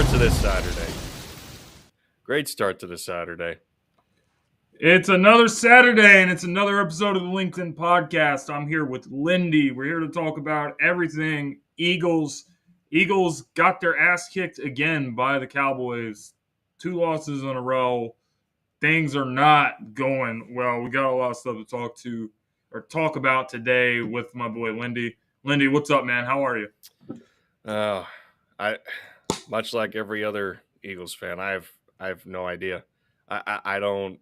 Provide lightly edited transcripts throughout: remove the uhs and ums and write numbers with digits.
to this Saturday. Great start to this Saturday. It's another Saturday, and it's another episode of the Linc'd podcast. I'm here with Lindy. We're here to talk about everything Eagles. Eagles got their ass kicked again by the Cowboys. 2 losses in a row. Things are not going well. We got a lot of stuff to talk about today with my boy Lindy. Lindy, what's up, man? How are you? I much like every other Eagles fan, I have no idea. I don't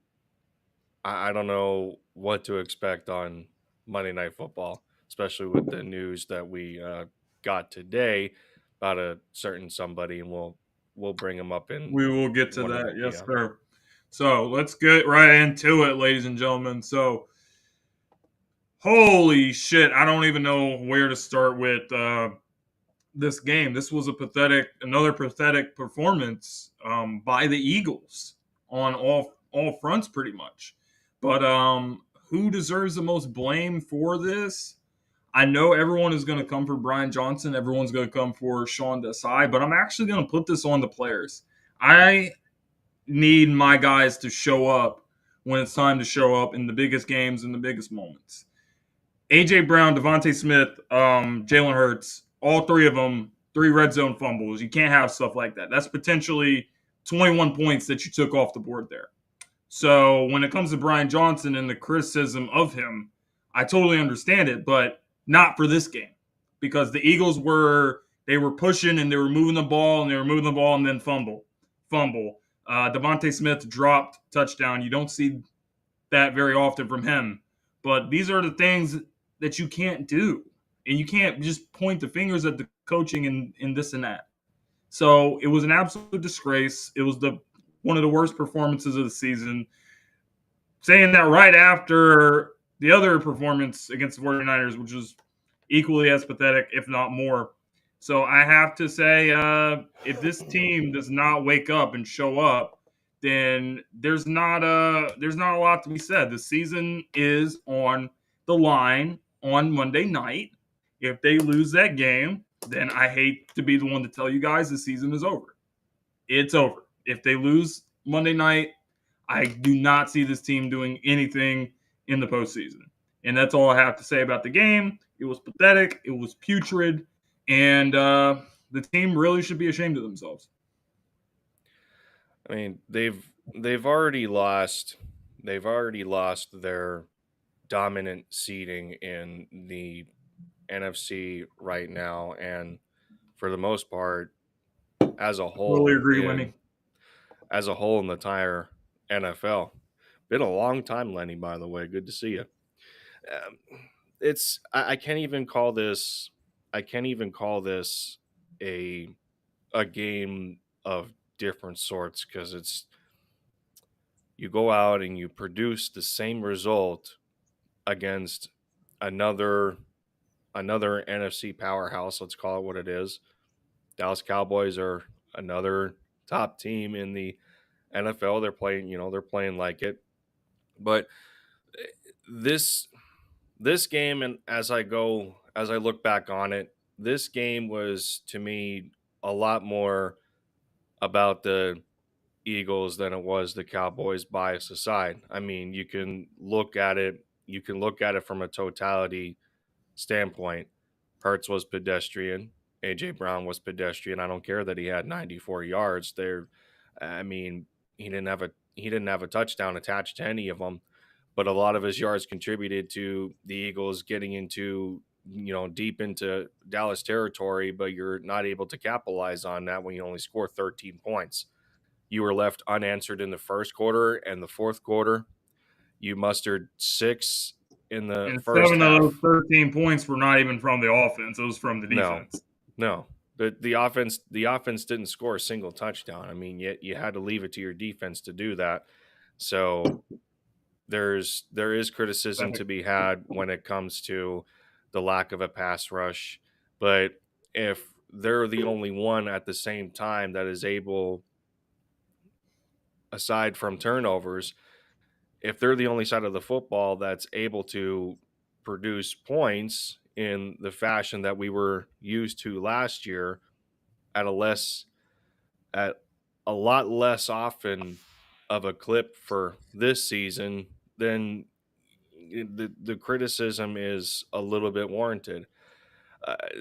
know what to expect on Monday Night Football, especially with the news that we got today about a certain somebody, and we'll bring him up in We will get to one of that. the Yes, sir. So let's get right into it, ladies and gentlemen. So, holy shit, I don't even know where to start with this game. This was another pathetic performance by the Eagles on all fronts, pretty much. But who deserves the most blame for this? I know everyone is going to come for Brian Johnson. Everyone's going to come for Sean Desai, but I'm actually going to put this on the players. I need my guys to show up when it's time to show up in the biggest games and the biggest moments. A.J. Brown, Devontae Smith, Jalen Hurts, all three of them, 3 red zone fumbles. You can't have stuff like that. That's potentially 21 points that you took off the board there. So when it comes to Brian Johnson and the criticism of him, I totally understand it, but not for this game. Because the Eagles were pushing and they were moving the ball and then fumble. Devontae Smith dropped touchdown. You don't see that very often from him. But these are the things that you can't do. And you can't just point the fingers at the coaching and this and that. So it was an absolute disgrace. It was one of the worst performances of the season. Saying that right after the other performance against the 49ers, which was equally as pathetic, if not more. So I have to say, if this team does not wake up and show up, then there's not a lot to be said. The season is on the line on Monday night. If they lose that game, then I hate to be the one to tell you guys the season is over. It's over. If they lose Monday night, I do not see this team doing anything in the postseason. And that's all I have to say about the game. It was pathetic. It was putrid. And the team really should be ashamed of themselves. I mean, they've already lost their dominant seeding in the NFC right now, and for the most part, as a whole, Totally agree, Lenny. As a whole in the entire NFL. Been a long time, Lenny. By the way, good to see you. I can't even call this. I can't even call this a game of different sorts, because it's, you go out and you produce the same result against another NFC powerhouse. Let's call it what it is. Dallas Cowboys are another top team in the NFL. They're playing like it. But this game, and as I look back on it, this game was, to me, a lot more about the Eagles than it was the Cowboys, bias aside. I mean, you can look at it from a totality standpoint. Hurts was pedestrian. A.J. Brown was pedestrian. I don't care that he had 94 yards there. I mean, he didn't have a touchdown attached to any of them, but a lot of his yards contributed to the Eagles getting into, deep into Dallas territory, but you're not able to capitalize on that when you only score 13 points. You were left unanswered in the first quarter, and the fourth quarter, you mustered 6 in the And first 7 half. of those 13 points were not even from the offense. It was from the defense. No. The offense didn't score a single touchdown. I mean, yet you had to leave it to your defense to do that. So there is criticism to be had when it comes to the lack of a pass rush. But if they're the only one at the same time that is able, aside from turnovers, if they're the only side of the football that's able to produce points in the fashion that we were used to last year, at a less at a lot less often of a clip for this season, then the criticism is a little bit warranted.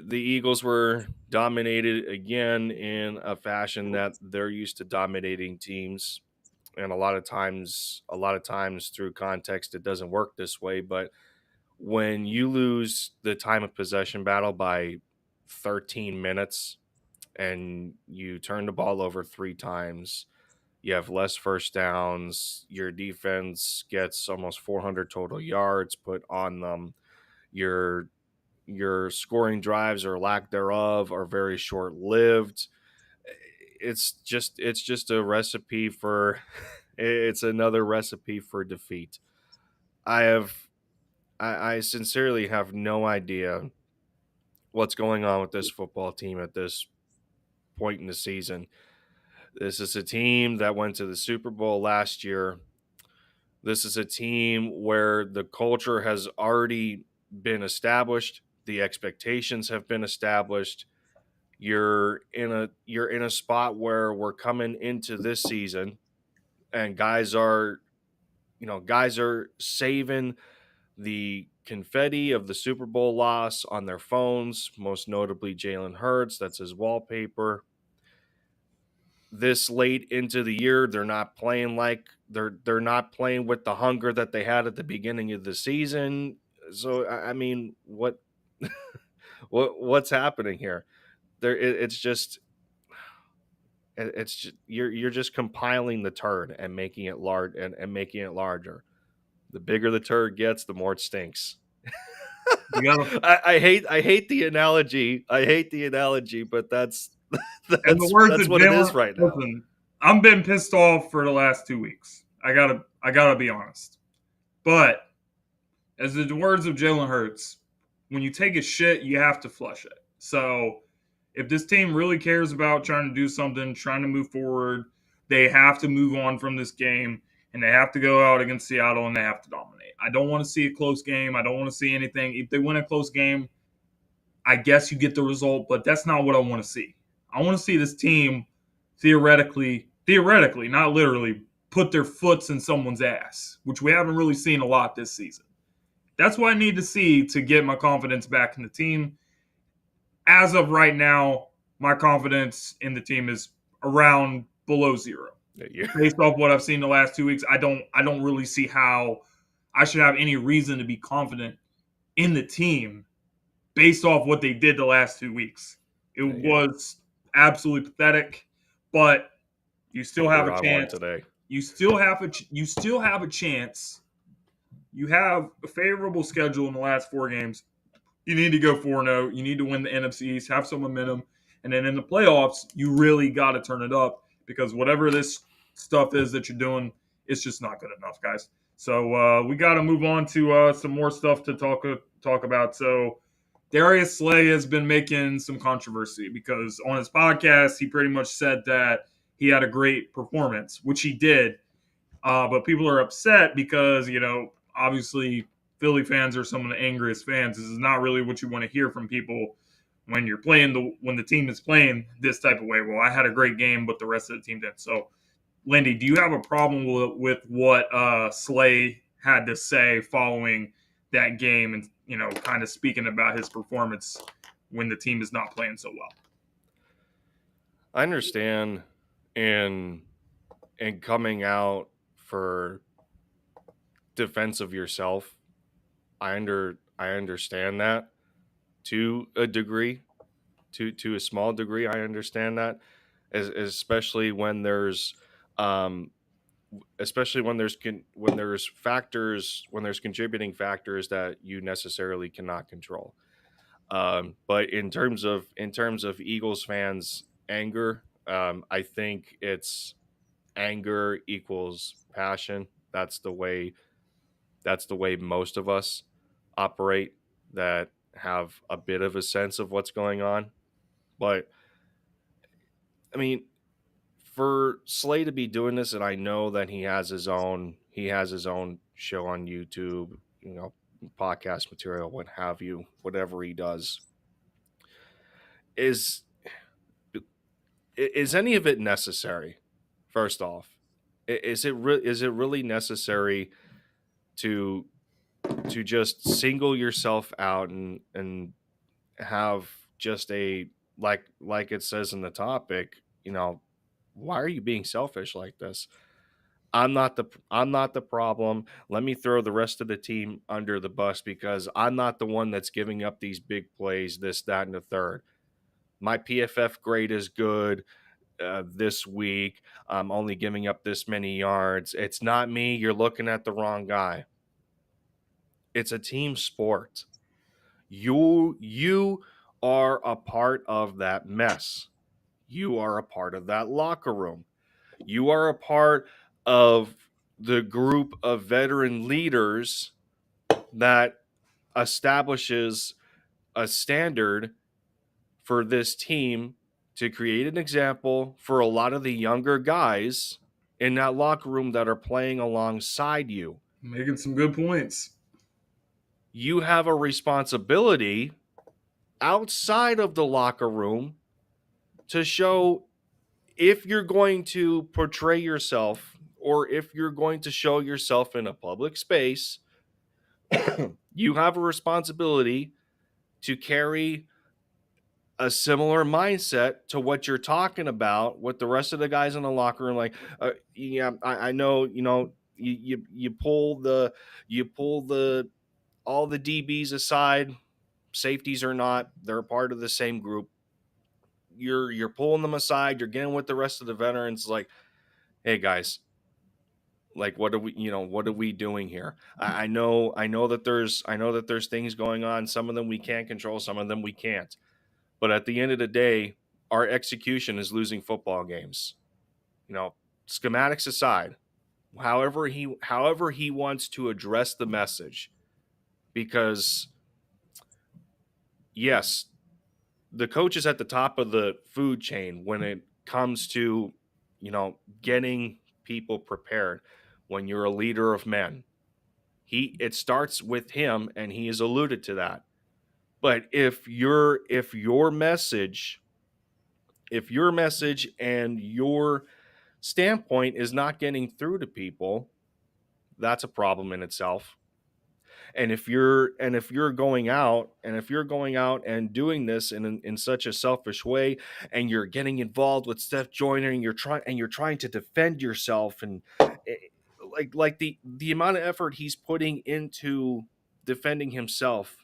The Eagles were dominated again in a fashion that they're used to dominating teams, and a lot of times through context, it doesn't work this way. But when you lose the time of possession battle by 13 minutes and you turn the ball over 3 times, you have less first downs, your defense gets almost 400 total yards put on them, your your scoring drives or lack thereof are very short lived. It's just a recipe for it's another recipe for defeat. I have I sincerely have no idea what's going on with this football team at this point in the season. This is a team that went to the Super Bowl last year. This is a team where the culture has already been established, the expectations have been established. You're in a spot where we're coming into this season and guys are saving the confetti of the Super Bowl loss on their phones, most notably Jalen Hurts. That's his wallpaper. This late into the year, they're not playing with the hunger that they had at the beginning of the season. So I mean, what's happening here? It's just you're just compiling the turd and making it large and making it larger. The bigger the turd gets, the more it stinks. You gotta, I hate the analogy. I hate the analogy, but that's in the that's words that's of what it is Jalen, right now. listen, I'm been pissed off for the last 2 weeks. I gotta be honest. But as the words of Jalen Hurts, when you take a shit, you have to flush it. So if this team really cares about trying to do something, trying to move forward, they have to move on from this game and they have to go out against Seattle and they have to dominate. I don't want to see a close game. I don't want to see anything. If they win a close game, I guess you get the result, but that's not what I want to see. I want to see this team theoretically, not literally, put their foots in someone's ass, which we haven't really seen a lot this season. That's what I need to see to get my confidence back in the team. As of right now, my confidence in the team is around below zero. Yeah, Based off what I've seen the last 2 weeks, I don't really see how I should have any reason to be confident in the team based off what they did the last 2 weeks. It yeah, was absolutely pathetic, but you still have you're a on one chance. today. You still have a chance. You have a favorable schedule in the last 4 games. You need to go 4-0. You need to win the NFC East, have some momentum. And then in the playoffs, you really got to turn it up because whatever this stuff is that you're doing, it's just not good enough, guys. So we got to move on to some more stuff to talk about. So Darius Slay has been making some controversy because on his podcast, he pretty much said that he had a great performance, which he did. But people are upset because, obviously Philly fans are some of the angriest fans. This is not really what you want to hear from people when the team is playing this type of way. Well, I had a great game, but the rest of the team didn't. So, Lindy, do you have a problem with what Slay had to say following that game and kind of speaking about his performance when the team is not playing so well? I understand in coming out for defense of yourself. I understand that to a degree, to a small degree. I understand that, especially when there's um especially when there's contributing factors that you necessarily cannot control. But in terms of Eagles fans anger, I think it's anger equals passion. That's the way most of us operate, that have a bit of a sense of what's going on. But I mean, for Slay to be doing this, and I know that he has his own show on YouTube, podcast material, what have you, whatever he does, is is any of it necessary? First off, is it really necessary to just single yourself out and have just a, like it says in the topic, why are you being selfish like this? I'm not the problem. Let me throw the rest of the team under the bus because I'm not the one that's giving up these big plays, this, that, and the third. My PFF grade is good this week. I'm only giving up this many yards. It's not me. You're looking at the wrong guy. It's a team sport. You are a part of that mess. You are a part of that locker room. You are a part of the group of veteran leaders that establishes a standard for this team to create an example for a lot of the younger guys in that locker room that are playing alongside you. Making some good points. You have a responsibility outside of the locker room to show, if you're going to portray yourself or if you're going to show yourself in a public space, you have a responsibility to carry a similar mindset to what you're talking about with the rest of the guys in the locker room. Like, yeah, I know, you pull the all the DBs aside, safeties or not, they're a part of the same group. You're pulling them aside, you're getting with the rest of the veterans, like, hey guys, like what are we doing here? I know that there's things going on. Some of them we can't control, some of them we can't. But at the end of the day, our execution is losing football games. You know, schematics aside, however he wants to address the message, because yes, the coach is at the top of the food chain when it comes to, getting people prepared. When you're a leader of men, it starts with him, and he has alluded to that. But if your message and your standpoint is not getting through to people, that's a problem in itself. And if you're going out and doing this in such a selfish way, and you're getting involved with Steph Joyner, and you're trying to defend yourself, and like the amount of effort he's putting into defending himself,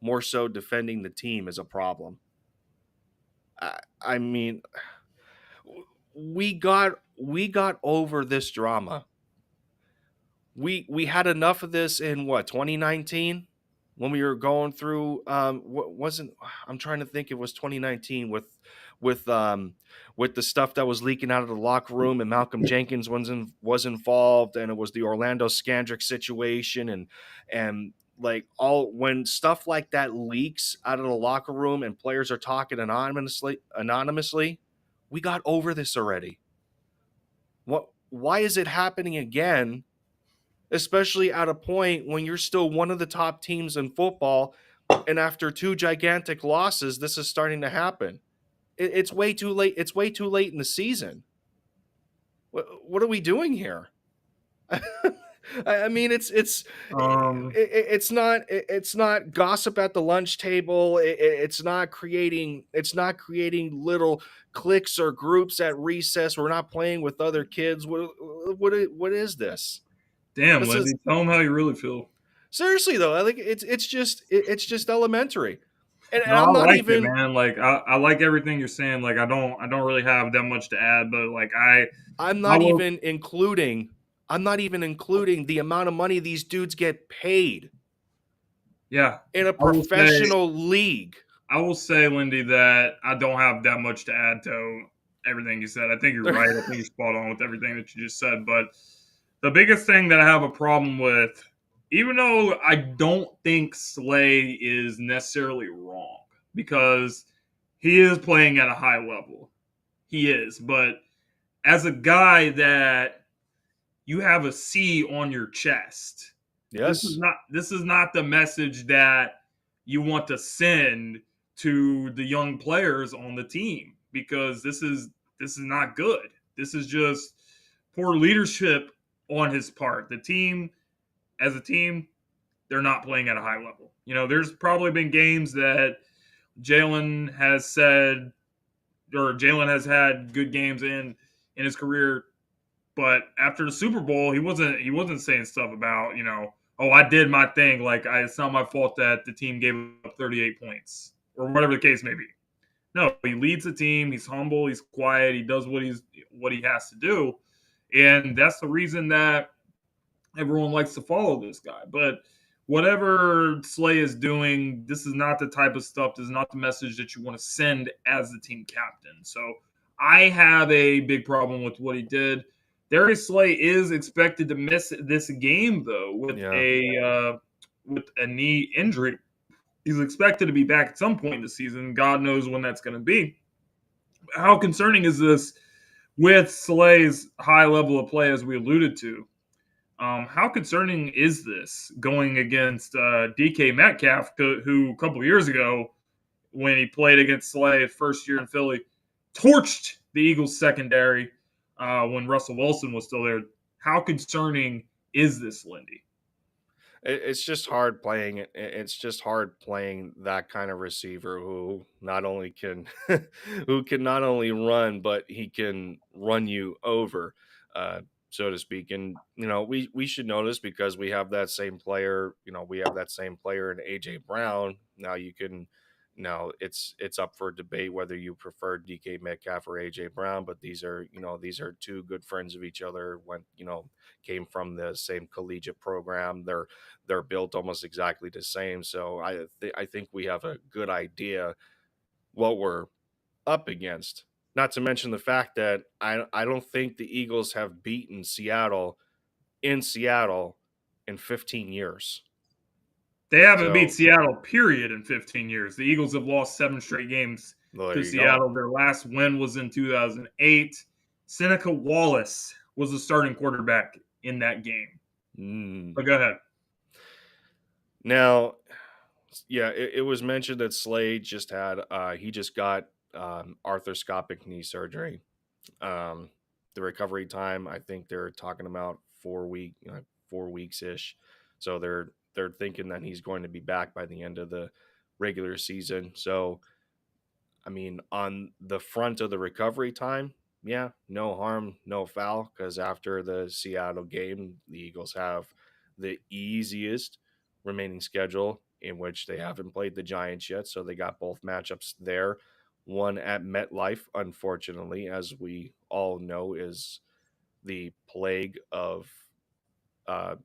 more so defending the team, is a problem. I mean, we got over this drama. We had enough of this in what, 2019, when we were going through, what wasn't, I'm trying to think, it was 2019 with with the stuff that was leaking out of the locker room, and Malcolm Jenkins was involved, and it was the Orlando Scandrick situation, and like, all when stuff like that leaks out of the locker room and players are talking anonymously, we got over this already. Why is it happening again, especially at a point when you're still one of the top teams in football, and after two gigantic losses, this is starting to happen? It's way too late. It's way too late in the season. What are we doing here? I mean, Um, it's not gossip at the lunch table. It's not creating little cliques or groups at recess. We're not playing with other kids. What is this? Damn, This Lindsay, is tell them how you really feel. seriously though. I think it's just elementary, and No, I'm I not liked it, even. man. Like I like everything you're saying. Like I don't really have that much to add, but like I'm I not will even including. I'm not even including the amount of money these dudes get paid yeah, in a I will say professional league. I will say, Lindy, that I don't have that much to add to everything you said. I think you're right. I think you're spot on with everything that you just said. But the biggest thing that I have a problem with, even though I don't think Slay is necessarily wrong, because he is playing at a high level. He is. But as a guy that you have a C on your chest, Yes. this is not the message that you want to send to the young players on the team, because this is this is not good. This is just poor leadership on his part. The team, as a team, they're not playing at a high level. There's probably been games that Jalen has said, or Jalen has had good games in his career, but after the Super Bowl, he wasn't saying stuff about oh, I did my thing. Like it's not my fault that the team gave up 38 points or whatever the case may be. No, he leads the team. He's humble. He's quiet. He does what he has to do, and that's the reason that everyone likes to follow this guy. But whatever Slay is doing, this is not the type of stuff. This is not the message that you want to send as the team captain. So I have a big problem with what he did. Darius Slay is expected to miss this game though Yeah. with a knee injury. He's expected to be back at some point in the season. God knows when that's going to be. How concerning is this with Slay's high level of play, as we alluded to? How concerning is this going against DK Metcalf, who a couple of years ago, when he played against Slay first year in Philly, torched the Eagles secondary when Russell Wilson was still there? How concerning is this, Lindy? It's just hard playing it. It's just hard playing that kind of receiver who not only can who can not only run, but he can run you over, uh, so to speak. And we should know this because we have that same player. We have that same player in AJ Brown. Now you can. Now it's up for debate whether you prefer DK Metcalf or AJ Brown, but these are two good friends of each other. When came from the same collegiate program, they're built almost exactly the same. So I think we have a good idea what we're up against. Not to mention the fact that I don't think the Eagles have beaten Seattle in Seattle in 15 years. They haven't beat So Seattle, period, in 15 years. The Eagles have lost 7 straight games well, there to you go. Seattle. Their last win was in 2008. Seneca Wallace was the starting quarterback in that game. Mm. But go ahead. Now, yeah, it was mentioned that Slade just had he just got arthroscopic knee surgery. Um, the recovery time, I think they're talking about 4 weeks ish. So they're thinking that he's going to be back by the end of the regular season. So I mean, on the front of the recovery time, yeah, no harm, no foul. Because after the Seattle game, the Eagles have the easiest remaining schedule in which they haven't played the Giants yet. So they got both matchups there. One at MetLife, unfortunately, as we all know, is the plague of uh,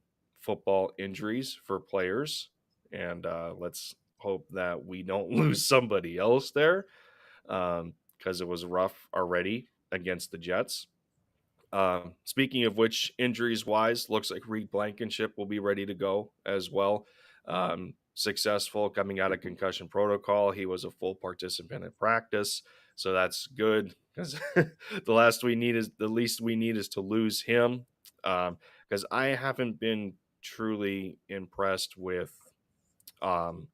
football injuries for players. And let's hope that we don't lose somebody else there because it was rough already against the Jets. Speaking of which, injuries wise, looks like Reed Blankenship will be ready to go as well. Successful coming out of concussion protocol. He was a full participant in practice, so that's good because the least we need is to lose him. Because I haven't been truly impressed with, um,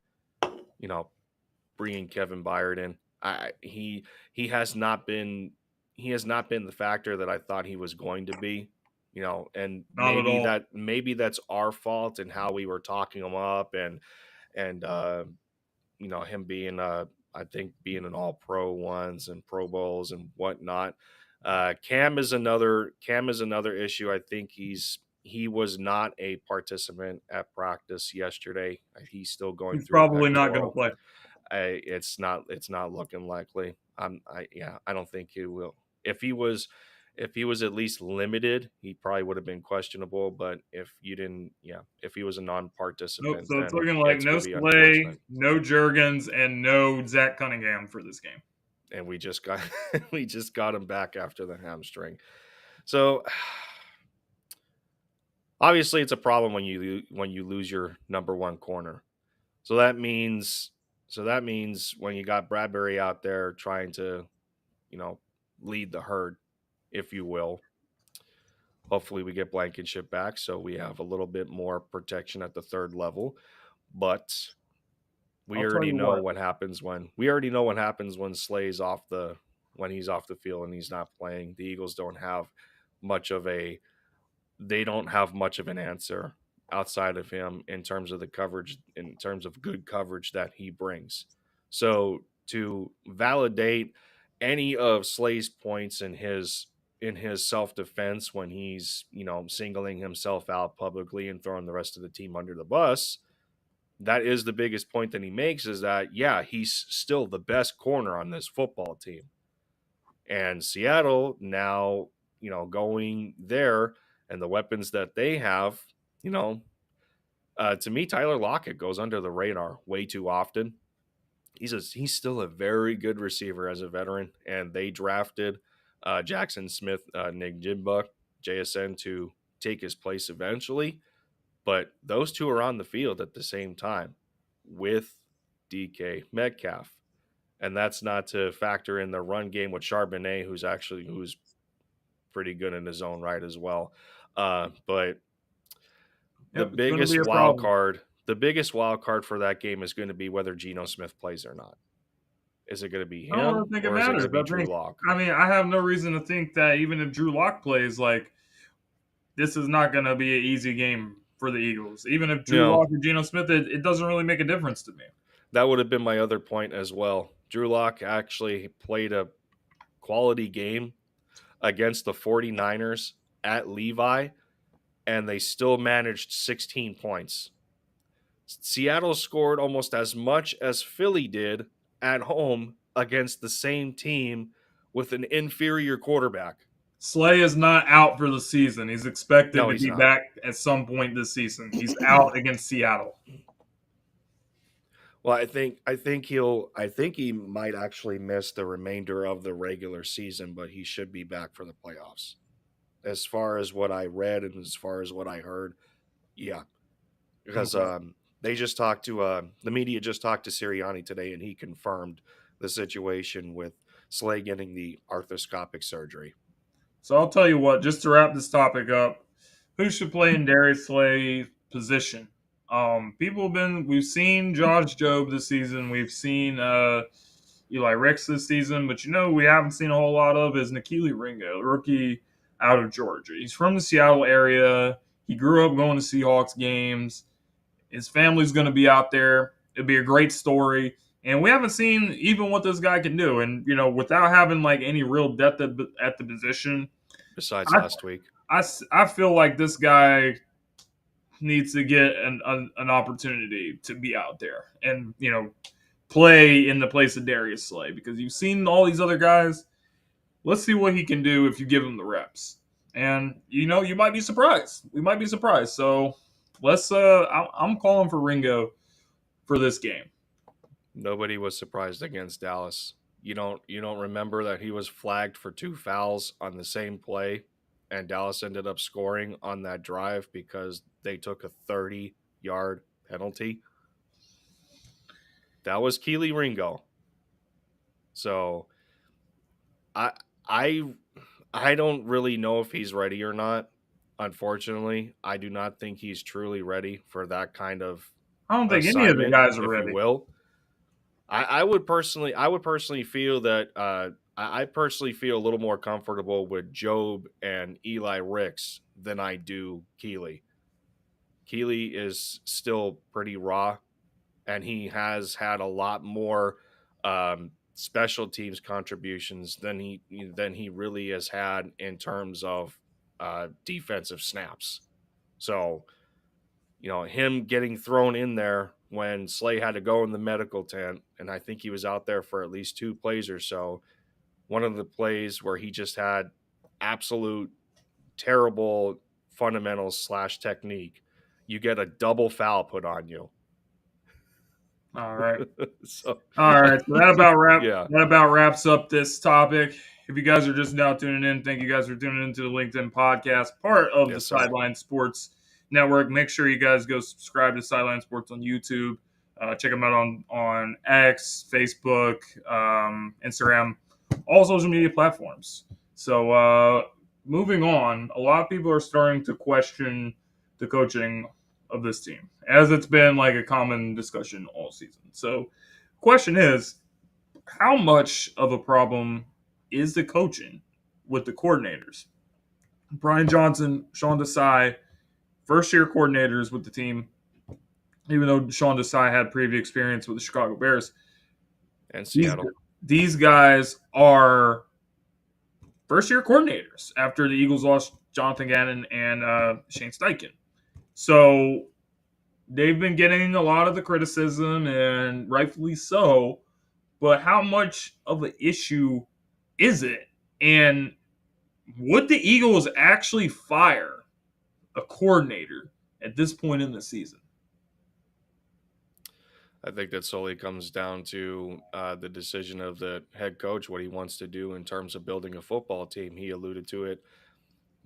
you know, bringing Kevin Byard in. He has not been the factor that I thought he was going to be. And Not at all. maybe that's our fault in how we were talking him up, and him being I think being an all pro ones and Pro Bowls and whatnot. Cam is another issue. I think he was not a participant at practice yesterday. He's still going He's through probably not going to pectoral. play. It's not looking likely. I don't think he will. If he was at least limited, he probably would have been questionable. But if he was a Nope. non-participant, So it's then looking like it's going no to be Slay, unfortunate. no Jurgens, and no Zach Cunningham for this game. And we just got we just got him back after the hamstring. So obviously, it's a problem when you lose your number one corner. So that means when you got Bradbury out there trying to you know, lead the herd, if you will. Hopefully, we get Blankenship back so we have a little bit more protection at the third level. But we I'll tell already you know what. what happens when Slay's off the when he's off the field and he's not playing. The Eagles don't have much of a they don't have much of an answer outside of him in terms of the coverage, in terms of good coverage that he brings. So to validate any of Slay's points in his self defense when he's, singling himself out publicly and throwing the rest of the team under the bus, that is the biggest point that he makes, is that, yeah, he's still the best corner on this football team. And Seattle now, going there and the weapons that they have, to me, Tyler Lockett goes under the radar way too often. He's still a very good receiver as a veteran, and they drafted Jackson Smith, Nigjimba, JSN to take his place eventually. But those two are on the field at the same time with DK Metcalf. And that's not to factor in the run game with Charbonnet, who's pretty good in his own right as well. But Yep, it's going to be a problem. the biggest wild card for that game is going to be whether Geno Smith plays or not. Is it going to be I don't him really think it or is it going matters. to be Drew Lock? I mean, I have no reason to think that even if Drew Lock plays, like, this is not going to be an easy game for the Eagles. Even if Drew Lock or Geno Smith, it doesn't really make a difference to me. That would have been my other point as well. Drew Lock actually played a quality game against the 49ers at Levi, and they still managed 16 points. Seattle scored almost as much as Philly did at home against the same team with an inferior quarterback. Slay is not out for the season. He's expected to be back at some point this season. He's out against Seattle. Well, I think he might actually miss the remainder of the regular season, but he should be back for the playoffs. As far as what I read and as far as what I heard, yeah. Because they just talked to the media just talked to Sirianni today, and he confirmed the situation with Slay getting the arthroscopic surgery. So I'll tell you what, just to wrap this topic up, who should play in Darius Slay's position? We've seen Josh Jobe this season. We've seen Eli Ricks this season, but we haven't seen a whole lot of is N'Keal Ringo, rookie out of Georgia. He's from the Seattle area. He grew up going to Seahawks games. His family's going to be out there. It'll be a great story. And we haven't seen even what this guy can do. And, without having like any real depth at the position. Besides last week. I feel like this guy needs to get an opportunity to be out there and, play in the place of Darius Slay, because you've seen all these other guys. Let's see what he can do if you give him the reps. And, you might be surprised. We might be surprised. So I'm calling for Ringo for this game. Nobody was surprised against Dallas. You don't remember that he was flagged for 2 fouls on the same play, and Dallas ended up scoring on that drive because they took a 30-yard penalty? That was Keely Ringo. So I don't really know if he's ready or not. Unfortunately, I do not think he's truly ready for that kind of I don't think any of the guys are ready. You will. I would personally feel that I personally feel a little more comfortable with Jobe and Eli Ricks than I do Keely. Keely is still pretty raw, and he has had a lot more special teams contributions than he really has had in terms of defensive snaps. So, him getting thrown in there when Slay had to go in the medical tent, and I think he was out there for at least 2 plays or so. One of the plays where he just had absolute terrible fundamentals / technique, you get a double foul put on you. All right. So that about wraps up this topic. If you guys are just now tuning in, thank you guys for tuning into the LinkedIn podcast, part of the Sideline Sports Network. Make sure you guys go subscribe to Sideline Sports on YouTube. Check them out on X, Facebook, Instagram, all social media platforms. So moving on, a lot of people are starting to question the coaching of this team, as it's been like a common discussion all season. So question is, how much of a problem is the coaching with the coordinators. Brian Johnson, Sean Desai, first year coordinators with the team, even though Sean Desai had previous experience with the Chicago Bears. And These Seattle. these guys are first year coordinators after the Eagles lost Jonathan Gannon and Shane Steichen. So they've been getting a lot of the criticism, and rightfully so. But how much of an issue is it? And would the Eagles actually fire a coordinator at this point in the season? I think that solely comes down to the decision of the head coach, what he wants to do in terms of building a football team. He alluded to it.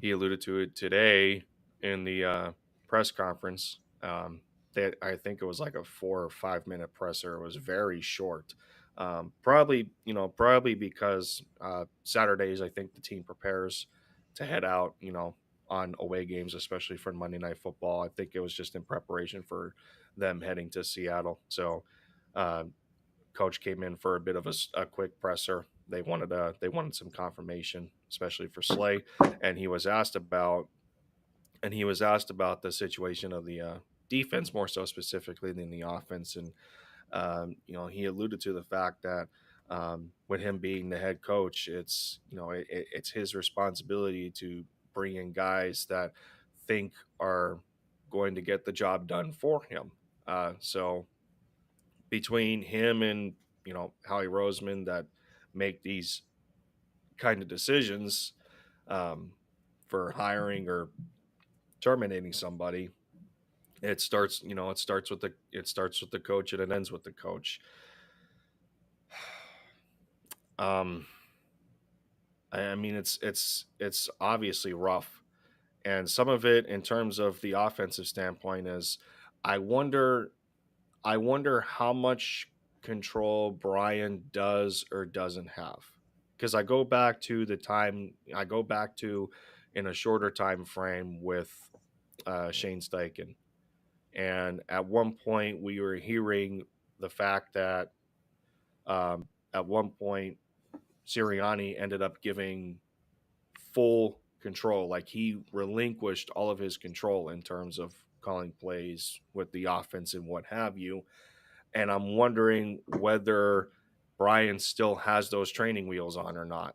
He alluded to it today in the press conference. That I think it was like a 4 or 5 minute presser. It was very short. Probably, probably because Saturdays, I think the team prepares to head out, on away games, especially for Monday Night Football. I think it was just in preparation for them heading to Seattle. So, uh, coach came in for a bit of a quick presser. They wanted some confirmation, especially for Slay, and he was asked about the situation of the defense more so specifically than the offense, and he alluded to the fact that with him being the head coach, it's his responsibility to bring in guys that think are going to get the job done for him. So between him and Howie Roseman that make these kind of decisions um, for hiring or terminating somebody, it starts with the coach and it ends with the coach. Um, I mean, it's obviously rough, and some of it in terms of the offensive standpoint is, I wonder I wonder how much control Brian does or doesn't have. Because I go back to in a shorter time frame with Shane Steichen. And at one point, we were hearing the fact that at one point, Sirianni ended up giving full control. Like he relinquished all of his control in terms of calling plays with the offense and what have you. And I'm wondering whether Brian still has those training wheels on or not,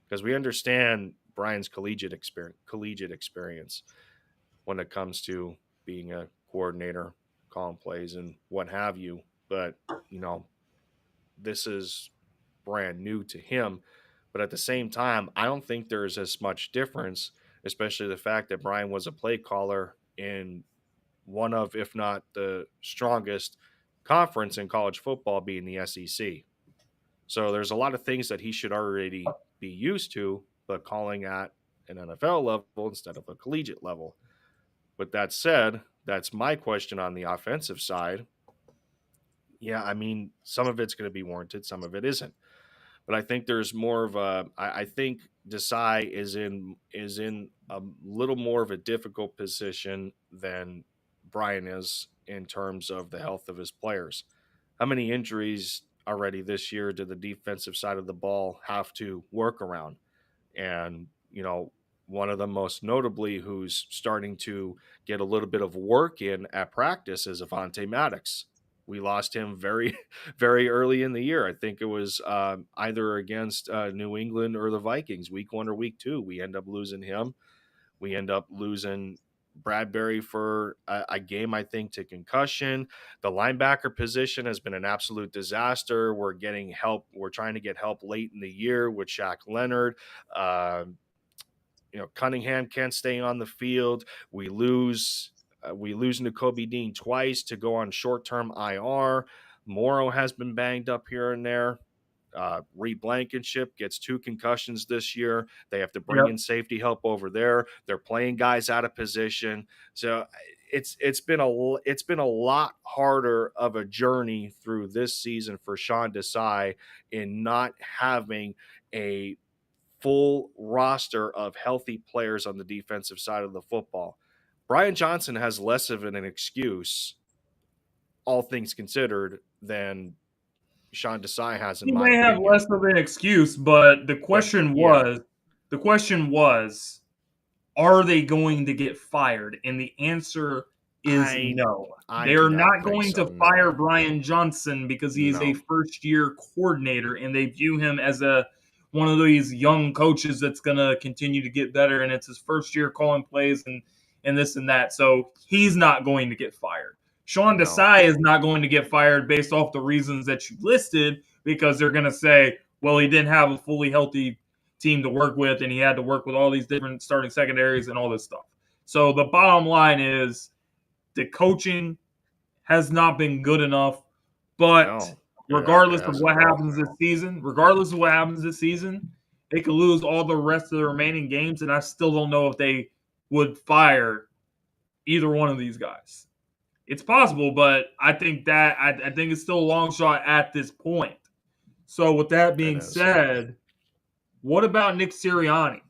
because we understand Brian's collegiate experience when it comes to being a coordinator, calling plays, and what have you. But you know, this is brand new to him. But at the same time, I don't think there's as much difference, especially the fact that Brian was a play caller in one of, if not the strongest conference in college football, being the SEC. So there's a lot of things that he should already be used to, but calling at an NFL level instead of a collegiate level. With that said, that's my question on the offensive side. Yeah, I mean, some of it's going to be warranted, some of it isn't. But I think there's more of a. I think Desai is in a little more of a difficult position than Brian is in terms of the health of his players. How many injuries already this year did the defensive side of the ball have to work around? And one of them most notably, who's starting to get a little bit of work in at practice, is Avante Maddox. We lost him very very early in the year. I think it was either against New England or the Vikings, week 1 or week 2. We end up losing him. We end up losing Bradbury for a game, I think, to concussion. The linebacker position has been an absolute disaster. We're getting help. We're trying to get help late in the year with Shaq Leonard. Uh, Cunningham can't stay on the field. We lose N'Kobe Dean twice to go on short-term IR. Morrow has been banged up here and there. Reed Blankenship gets 2 concussions this year. They have to bring in Yep. safety help over there. They're playing guys out of position. So it's been a lot harder of a journey through this season for Sean Desai in not having a full roster of healthy players on the defensive side of the football. Brian Johnson has less of an excuse, all things considered, than Sean Desai has, in He my may have opinion. less of an excuse, but Yeah, the question was, are they going to get fired? And the answer is I no. I They do are not not think going so. to fire No, Brian Johnson because he is a no, first year coordinator and they view him as a one of these young coaches that's going to continue to get better and it's his first year calling plays and this and that. So he's not going to get fired. Sean no. Desai is not going to get fired based off the reasons that you listed because they're going to say, well, he didn't have a fully healthy team to work with, and he had to work with all these different starting secondaries and all this stuff. So the bottom line is the coaching has not been good enough, but No, it regardless of hasn't what at all. happens this season, they could lose all the rest of the remaining games, and I still don't know if they would fire either one of these guys. It's possible, but I think it's still a long shot at this point. So with that It being is. said, what about Nick Sirianni?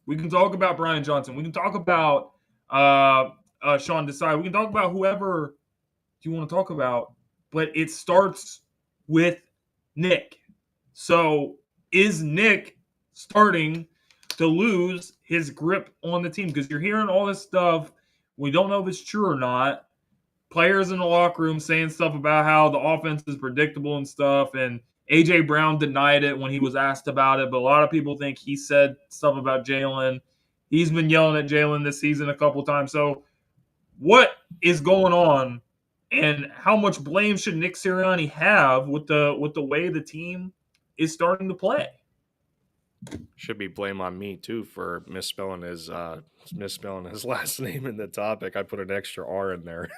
We can talk about Brian Johnson. We can talk about Sean Desai. We can talk about whoever you want to talk about, but it starts with Nick. So is Nick starting to lose his grip on the team? Because you're hearing all this stuff. We don't know if it's true or not. Players in the locker room saying stuff about how the offense is predictable and stuff. And AJ Brown denied it when he was asked about it, but a lot of people think he said stuff about Jalen. He's been yelling at Jalen this season a couple times. So, what is going on, and how much blame should Nick Sirianni have with the way the team is starting to play? Should be blame on me too for misspelling his last name in the topic. I put an extra R in there.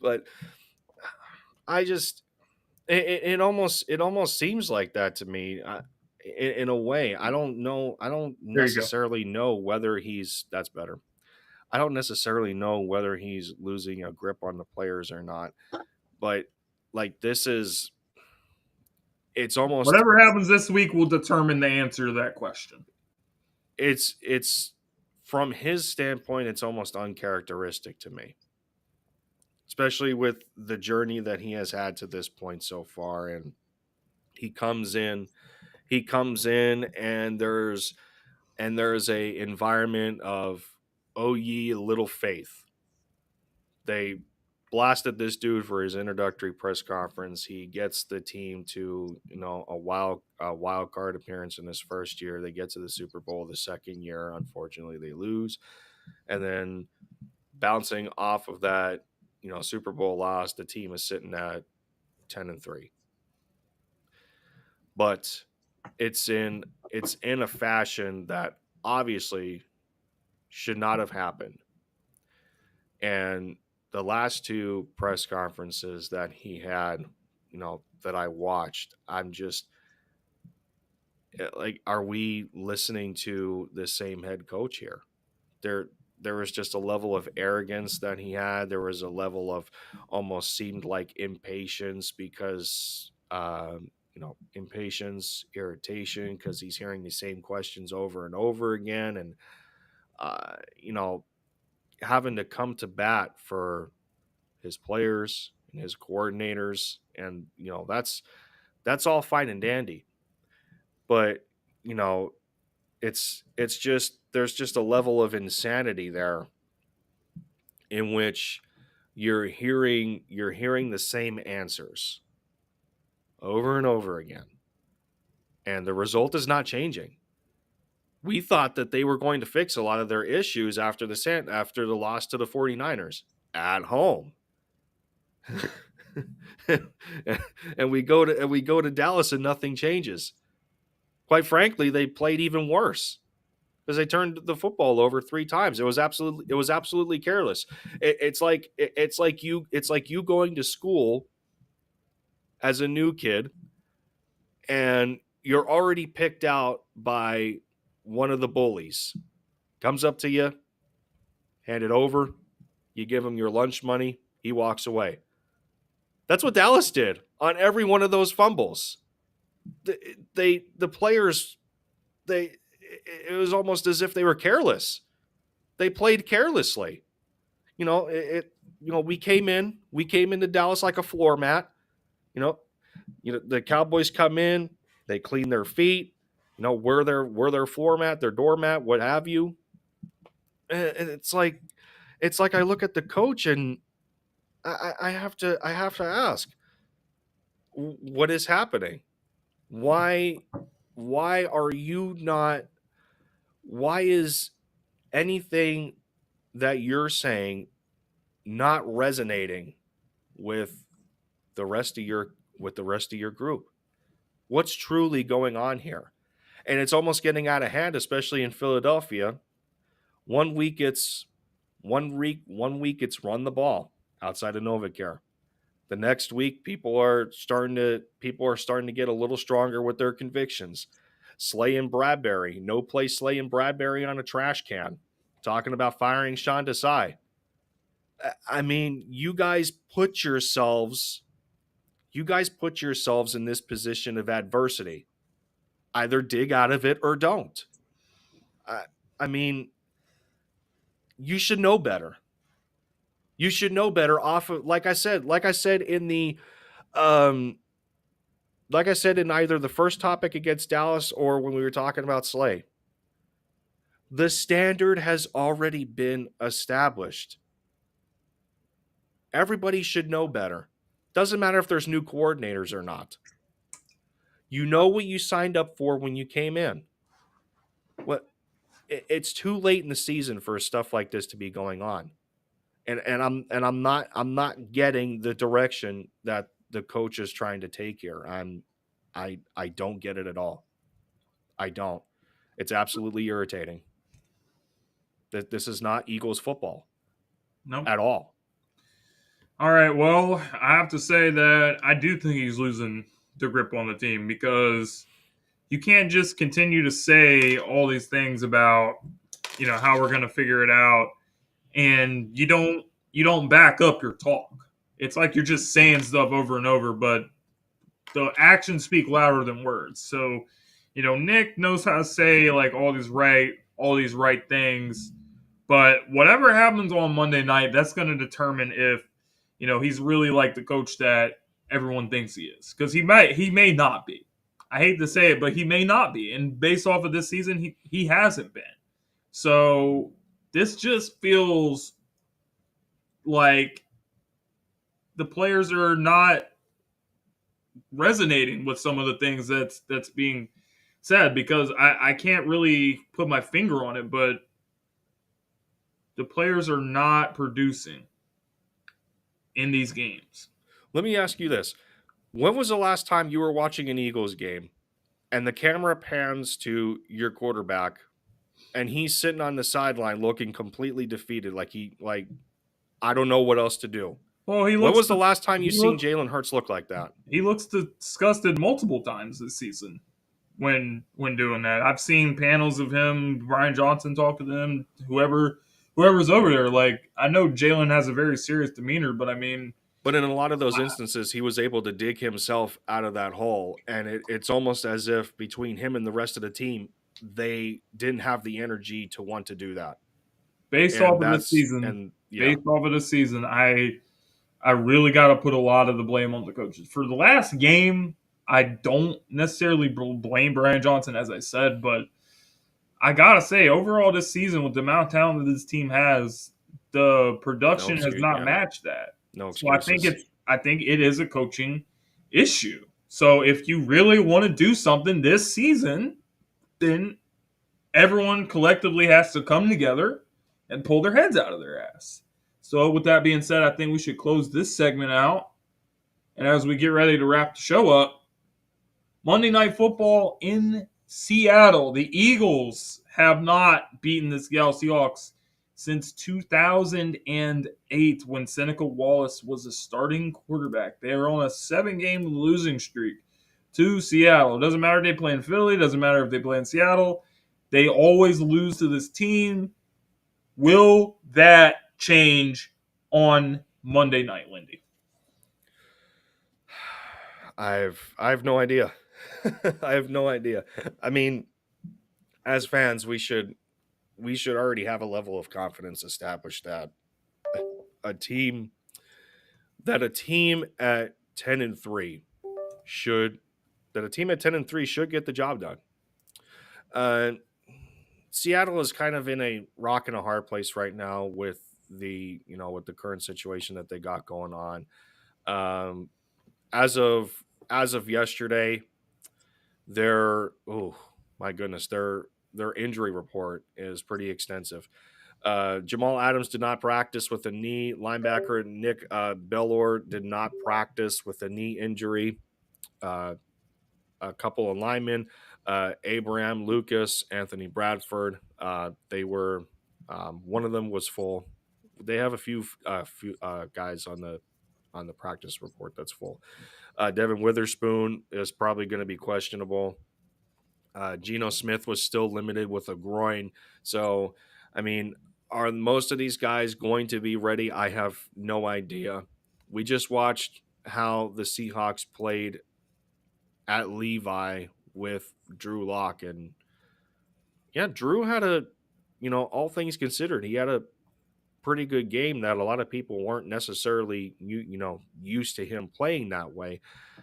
But I just it almost seems like that to me. In a way, I don't know. I don't There you go. necessarily know whether he's that's better. I don't necessarily know whether he's losing a grip on the players or not. But like this is, it's almost Whatever happens this week will determine the answer to that question. it's from his standpoint, it's almost uncharacteristic to me, especially with the journey that he has had to this point so far. And he comes in, and there's a environment of, oh ye little faith. They blasted this dude for his introductory press conference. He gets the team to, a wild card appearance in his first year. They get to the Super Bowl the second year. Unfortunately, they lose. And then bouncing off of that, Super Bowl loss, the team is sitting at 10-3. But it's in a fashion that obviously should not have happened. And the last two press conferences that he had, that I watched, I'm just like, are we listening to the same head coach here? There, there was just a level of arrogance that he had. There was a level of almost seemed like impatience because, impatience, irritation because he's hearing the same questions over and over again, and uh, you know, having to come to bat for his players and his coordinators, and that's all fine and dandy. But you know, it's just there's just a level of insanity there in which you're hearing the same answers over and over again, and the result is not changing. We thought that they were going to fix a lot of their issues after the loss to the 49ers at home. And we go to Dallas and nothing changes. Quite frankly, they played even worse because they turned the football over three times. It was absolutely careless. It's like you going to school as a new kid, and you're already picked out by one of the bullies. Comes up to you, hand it over, you give him your lunch money, he walks away. That's what Dallas did on every one of those fumbles. The players, they it was almost as if they were careless. They played carelessly. We came into Dallas like a floor mat. You know, The Cowboys come in, they clean their feet, wear their floor mat, their doormat, what have you. And it's like I look at the coach and I have to ask, what is happening? Why why are you not why is anything that you're saying not resonating with the rest of your group? What's truly going on here? And it's almost getting out of hand, especially in Philadelphia. One week it's run the ball outside of Novacare. The next week, people are starting to get a little stronger with their convictions. Slay and Bradbury, no play Slay and Bradbury on a trash can. Talking about firing Sean Desai. I mean, you guys put yourselves in this position of adversity. Either dig out of it or don't. I, I mean, you should know better. You should know better off of like I said in the um like I said in either the first topic against Dallas or when we were talking about Slay. The standard has already been established. Everybody should know better. Doesn't matter if there's new coordinators or not. You know what you signed up for when you came in. What It's too late in the season for stuff like this to be going on. And I'm not getting the direction that the coach is trying to take here. I don't get it at all. I don't. It's absolutely irritating. That this is not Eagles football Nope. at all. All right. Well, I have to say that I do think he's losing the grip on the team because you can't just continue to say all these things about how we're going to figure it out, and you don't back up your talk. It's like you're just saying stuff over and over, but the actions speak louder than words. So, Nick knows how to say like all these right things, but whatever happens on Monday night, that's going to determine if he's really like the coach that everyone thinks he is. Because he may not be. I hate to say it, but he may not be. And based off of this season, he hasn't been. So this just feels like the players are not resonating with some of the things that's being said, because I can't really put my finger on it, but the players are not producing in these games. Let me ask you this. When was the last time you were watching an Eagles game and the camera pans to your quarterback and he's sitting on the sideline looking completely defeated, like I don't know what else to do? Well, he When looks was the last time you he seen look Jalen Hurts look like that? he looks disgusted multiple times this season when doing that. I've seen panels of him, Brian Johnson talk to them, whoever's over there. Like, I know Jalen has a very serious demeanor, but I mean, But in a lot of those instances, he was able to dig himself out of that hole. And it's almost as if between him and the rest of the team, they didn't have the energy to want to do that. based And off of this that's, season, and yeah, based off of this season, I really got to put a lot of the blame on the coaches. For the last game, I don't necessarily blame Brian Johnson, as I said, but I gotta say, overall this season, with the amount of talent that this team has, the no production has excuse. not Yeah, matched that. no So I think excuses. it is a coaching issue. So if you really want to do something this season, then everyone collectively has to come together and pull their heads out of their ass. So with that being said, I think we should close this segment out. And as we get ready to wrap the show up, Monday Night Football in Seattle. The Eagles have not beaten the Seattle Seahawks since 2008 when Seneca Wallace was a starting quarterback. They are on a 7-game losing streak to Seattle. It doesn't matter if they play in Philly. It doesn't matter if they play in Seattle. They always lose to this team. Will that change on Monday night, Lindy? I have no idea. I have no idea. I mean, as fans, we should already have a level of confidence established that a team a team at 10-3 a team at 10-3 should get the job done. Uh, Seattle is kind of in a rock and a hard place right now with with the current situation that they got going on. Um, as of yesterday, their oh my goodness, their injury report is pretty extensive. Jamal Adams did not practice with a knee. Linebacker Nick Bellor did not practice with a knee injury. Uh, a couple of linemen, Abraham Lucas, Anthony Bradford. They were one of them was full. They have a few guys on the practice report that's full. Devin Witherspoon is probably going to be questionable. Geno Smith was still limited with a groin. So, I mean, are most of these guys going to be ready? I have no idea. We just watched how the Seahawks played at Levi with Drew Lock. And yeah, Drew had all things considered, he had a pretty good game that a lot of people weren't necessarily used to him playing that way,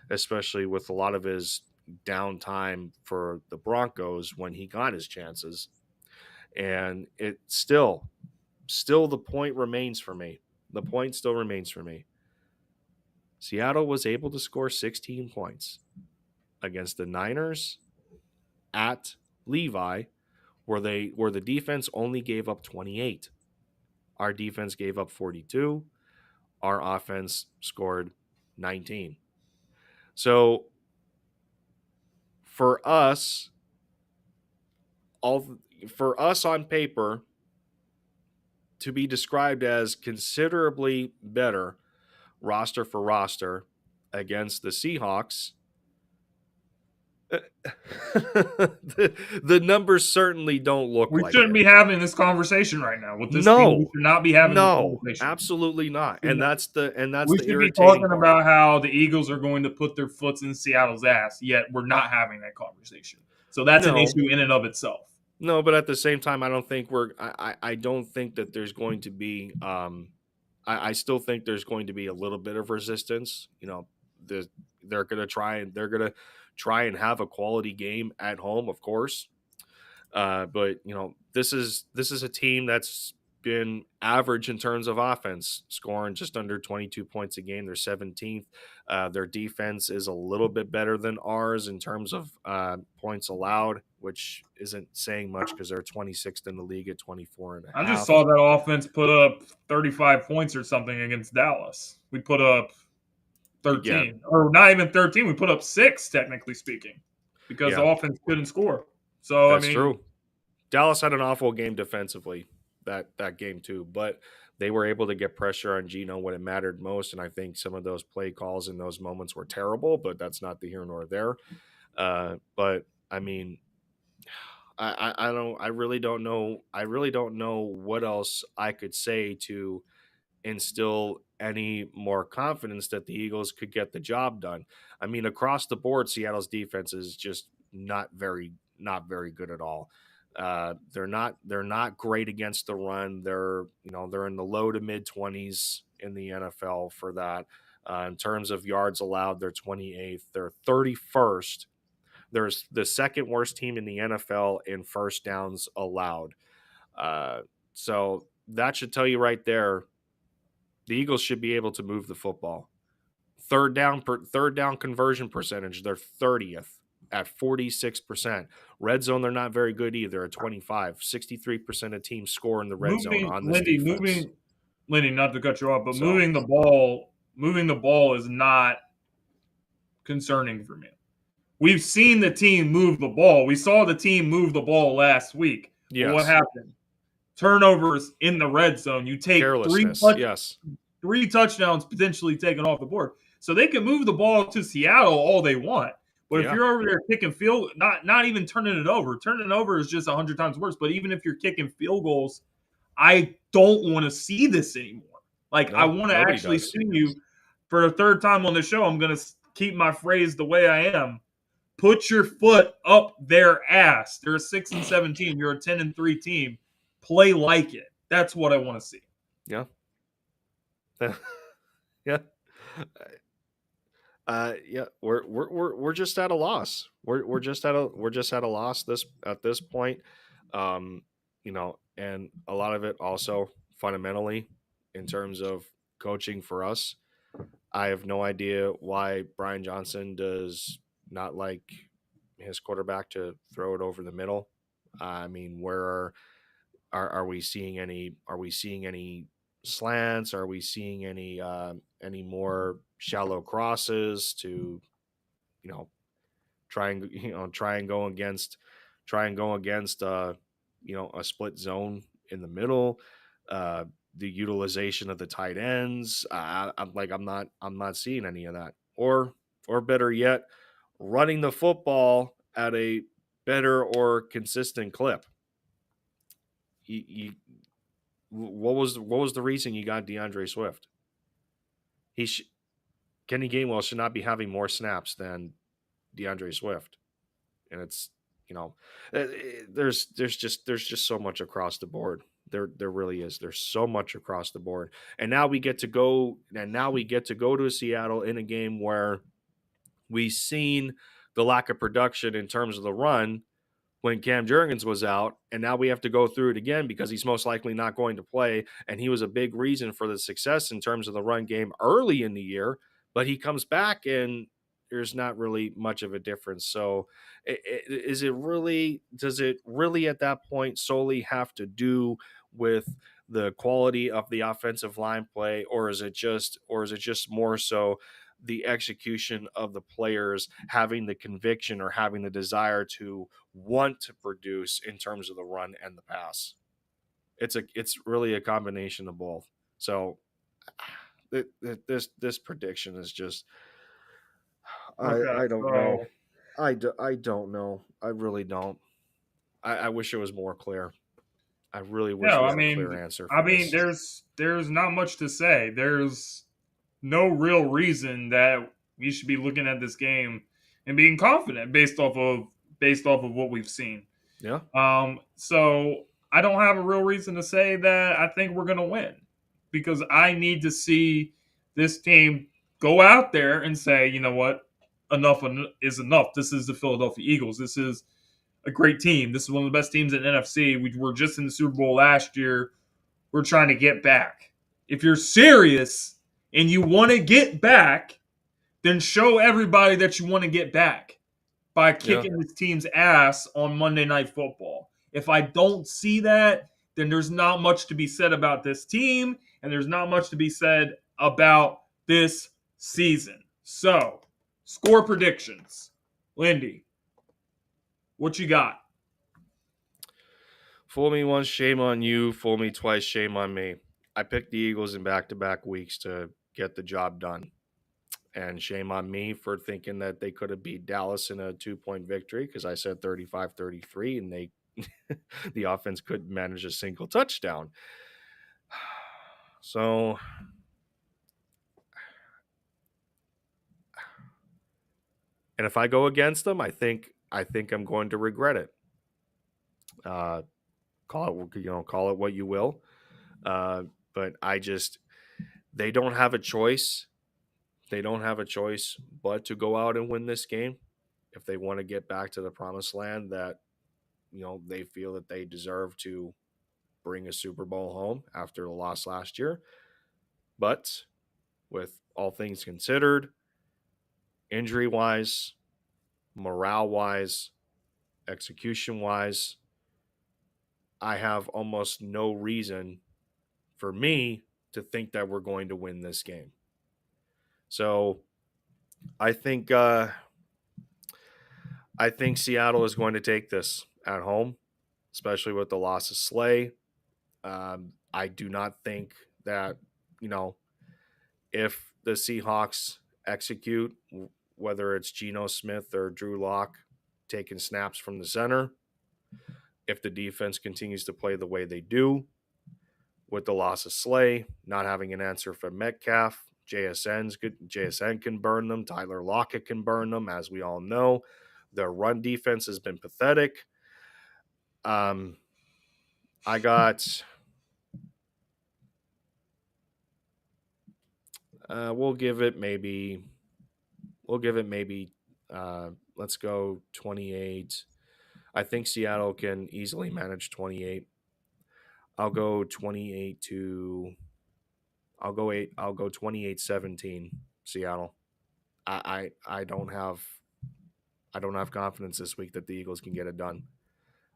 especially with a lot of his downtime for the Broncos when he got his chances. And it still the point remains for me. The point still remains for me. Seattle was able to score 16 points against the Niners at Levi, where the defense only gave up 28. Our defense gave up 42. Our offense scored 19. So for us, on paper, to be described as considerably better roster for roster against the Seahawks, the numbers certainly don't look We like shouldn't it. be having this conversation right now. With this team, we No, should not be having this no, conversation. absolutely not. And that's We the should be irritating talking part. about how the Eagles are going to put their foots in Seattle's ass, yet we're not having that conversation. So that's an No, issue in and of itself. no, but at the same time, I don't think I don't think that there's going to be. I still think there's going to be a little bit of resistance. They're going to try and have a quality game at home, of course. But this is a team that's been average in terms of offense, scoring just under 22 points a game. They're 17th. Their defense is a little bit better than ours in terms of points allowed, which isn't saying much because they're 26th in the league at 24 and a I just half. saw that offense put up 35 points or something against Dallas. We put up Yeah, 13, or not even 13. We put up 6, technically speaking, because the yeah, offense couldn't score. So, I that's mean, true. Dallas had an awful game defensively that game too, but they were able to get pressure on Geno when it mattered most. And I think some of those play calls in those moments were terrible, but that's not the here nor there. But I mean, I don't I really don't know what else I could say to instill any more confidence that the Eagles could get the job done. I mean, across the board, Seattle's defense is just not very good at all. They're not great against the run. They're in the low to mid 20s in the NFL for that. In terms of yards allowed, they're 28th. They're 31st. There's the second worst team in the NFL in first downs allowed. Uh, so that should tell you right there the Eagles should be able to move the football. Third down conversion percentage, they're 30th at 46%. Red zone, they're not very good either at 25. 63% of teams score in the red zone moving on this Lindy, defense. Lindy, not to cut you off, but So, moving the ball is not concerning for me. We've seen the team move the ball. We saw the team move the ball last week. But what yes, happened? Turnovers in the red zone. You take carelessness. Yes. three touchdowns potentially taken off the board. So they can move the ball to Seattle all they want. But if Yeah. you're over there kicking not even turning it over is just 100 times worse. But even if you're kicking field goals, I don't want to see this anymore. Like, I No, want to nobody actually does. see you for a third time on the show. I'm going to keep my phrase the way I am. Put your foot up their ass. They're a 6-7 team. You're a 10-3 team. Play like it. That's what I want to see. Yeah. Yeah. Yeah, we're just at a loss. We're just at a loss this at this point. Um, and a lot of it also fundamentally in terms of coaching for us. I have no idea why Brian Johnson does not like his quarterback to throw it over the middle. I mean, where are we seeing any slants? Are we seeing any more shallow crosses to you know try and go against a split zone in the middle, uh the utilization of the tight ends. I'm not seeing any of that, or better yet, running the football at a better or consistent clip. You what was the reason you got DeAndre Swift? he sh- Kenny Gainwell should not be having more snaps than DeAndre Swift. And it's you know there's just so much across the board. There really is. There's so much across the board. And now we get to go to Seattle in a game where we've seen the lack of production in terms of the run when Cam Jurgens was out, and now we have to go through it again because he's most likely not going to play. And he was a big reason for the success in terms of the run game early in the year, but he comes back and there's not really much of a difference. So, does it really at that point solely have to do with the quality of the offensive line play, or is it just more so the execution of the players having the conviction or having the desire to want to produce in terms of the run and the pass? It's really a combination of both. So this prediction is just Okay, I don't know. so I don't know. I really don't. I wish it was more clear. I really wish yeah, we I had a mean, clear answer I for mean, this. there's not much to say. There's no real reason that we should be looking at this game and being confident based off of what we've seen. Yeah, So I don't have a real reason to say that I think we're going to win because I need to see this team go out there and say, you know what, enough is enough. This is the Philadelphia Eagles. This is a great team. This is one of the best teams in NFC. We were just in the Super Bowl last year. We're trying to get back. If you're serious and you want to get back, then show everybody that you want to get back by yeah. kicking this team's ass on Monday Night Football. If I don't see that, then there's not much to be said about this team, and there's not much to be said about this season. So, score predictions. Lindy, what you got? Fool me once, shame on you. Fool me twice, shame on me. I picked the Eagles in back-to-back weeks to get the job done. And shame on me for thinking that they could have beat Dallas in a 2-point victory because I said 35-33 and they the offense couldn't manage a single touchdown. So, and if I go against them, I think I'm going to regret it. Uh, call it what you will. Uh, but they don't have a choice. They don't have a choice but to go out and win this game if they want to get back to the promised land that they feel that they deserve to bring a Super Bowl home after the loss last year. But with all things considered, injury wise, morale wise, execution wise, I have almost no reason for me to think that we're going to win this game. So I think Seattle is going to take this at home, especially with the loss of Slay. I do not think that you know if the Seahawks execute, whether it's Geno Smith or Drew Lock taking snaps from the center, if the defense continues to play the way they do, with the loss of Slay, not having an answer for Metcalf, JSN can burn them. Tyler Lockett can burn them, as we all know. Their run defense has been pathetic. Um, I got. We'll give it maybe we'll give it maybe let's go 28. I think Seattle can easily manage 28. I'll go 28 to I'll go 28-17 Seattle. I I don't have confidence this week that the Eagles can get it done.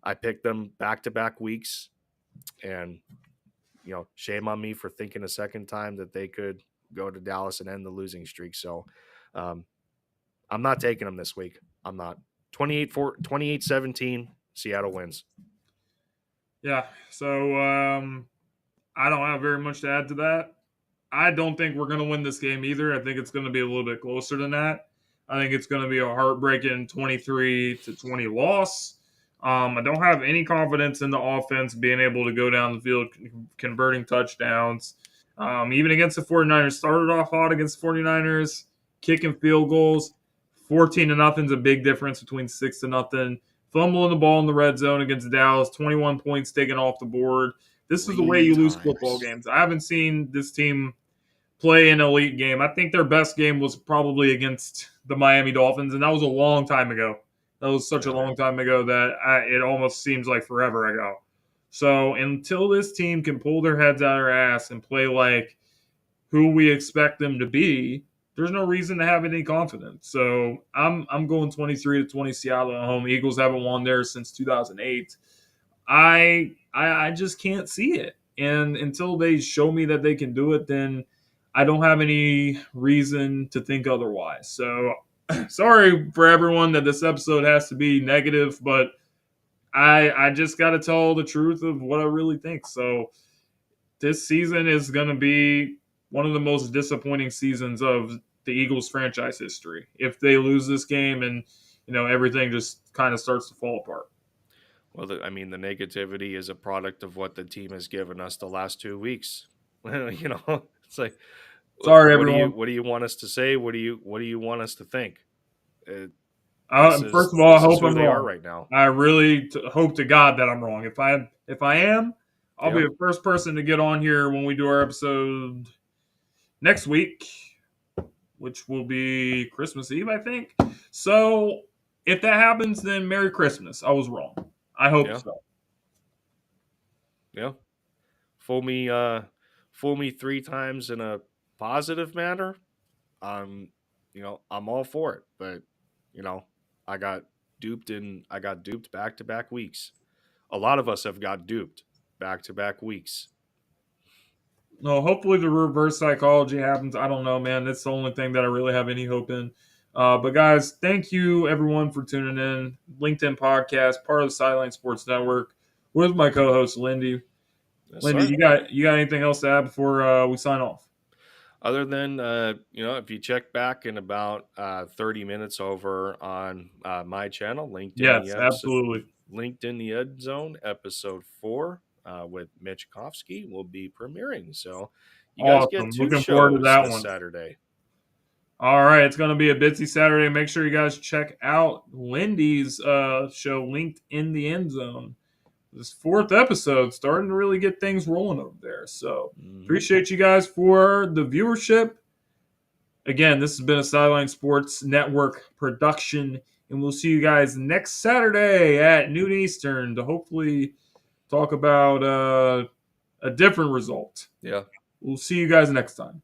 I picked them back-to-back weeks, and shame on me for thinking a second time that they could go to Dallas and end the losing streak. So um, I'm not taking them this week. I'm not. 28-17, Seattle wins. Yeah. So I don't have very much to add to that. I don't think we're going to win this game either. I think it's going to be a little bit closer than that. I think it's going to be a heartbreaking 23-20 loss. I don't have any confidence in the offense being able to go down the field converting touchdowns. Even against the 49ers, started off hot against the 49ers, kicking field goals. 14-0 is a big difference between 6-0. Fumbling the ball in the red zone against Dallas, 21 points taken off the board. This is the way you lose football games. I haven't seen this team play an elite game. I think their best game was probably against the Miami Dolphins, and that was a long time ago. That was such a long time ago that it almost seems like forever ago. So until this team can pull their heads out of their ass and play like who we expect them to be, there's no reason to have any confidence. So I'm going 23-20 Seattle at home. Eagles haven't won there since 2008. I just can't see it. And until they show me that they can do it, then I don't have any reason to think otherwise. So sorry for everyone that this episode has to be negative, but I just got to tell the truth of what I really think. So this season is going to be one of the most disappointing seasons of the Eagles franchise history if they lose this game and everything just kind of starts to fall apart. Well, the negativity is a product of what the team has given us the last 2 weeks. It's like, sorry, everyone. What do you want us to say? What do you want us to think? First of all, I hope I'm wrong. Are right now. I really hope to God that I'm wrong. If I am, I'll be the first person to get on here when we do our episode next week, which will be Christmas Eve, I think. So if that happens, then Merry Christmas. I was wrong. I hope so. Yeah. Fool me 3 times in a positive manner. I'm all for it. But, I got duped back-to-back weeks. A lot of us have got duped back-to-back weeks. No, hopefully the reverse psychology happens. I don't know, man. That's the only thing that I really have any hope in. But guys, thank you everyone for tuning in. LinkedIn podcast, part of the Sideline Sports Network, with my co-host Lindy. Yes, Lindy, you got anything else to add before we sign off? Other than if you check back in about 30 minutes over on my channel, absolutely. Linc'd in the Ed Zone, episode 4 with Mitch Kofsky will be premiering. So you guys get 2 Looking shows forward to that this one. Saturday. All right, it's going to be a busy Saturday. Make sure you guys check out Lindy's show, Linc'd in the End Zone. This 4th episode, starting to really get things rolling over there. So appreciate you guys for the viewership. Again, this has been a Sideline Sports Network production, and we'll see you guys next Saturday at noon Eastern to hopefully talk about a different result. Yeah. We'll see you guys next time.